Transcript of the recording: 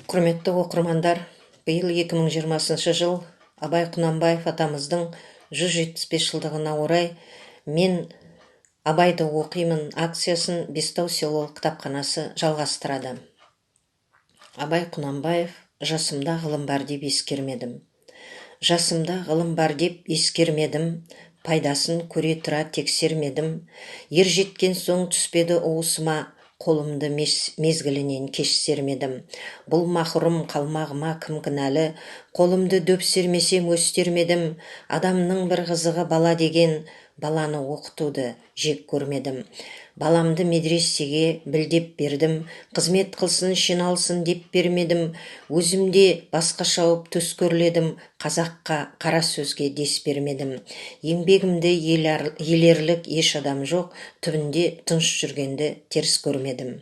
Құрметті оқырмандар, биыл 2020 жыл Абай Құнанбаев атамыздың 175 жылдығына орай мен Абайды оқимын акциясын Бестау селолық кітапханасы жалғастырады. Абай Құнанбаев: жасымда ғылым бар деп ескермедім. Жасымда ғылым бар деп ескермедім, пайдасын көре тұра тексермедім. Ер жеткен соң түспеді уысыма, қолымды мезгілінен кеш сермедім. Бұл махрұм қалмағыма кім кінәлі, қолымды дөп сермесем өстермедім. Адамның бір қызығы бала деген, баланы оқытуды жек көрмедім. Баламды медресеге білдеп бердім, қызмет қылсын, жиналсын деп бермедім. Өзімде басқа шауып төс көрледім, қазаққа қара сөзге дес бермедім. Еңбегімді елерлік еш адам жоқ, түбінде тыныш жүргенді теріс көрмедім.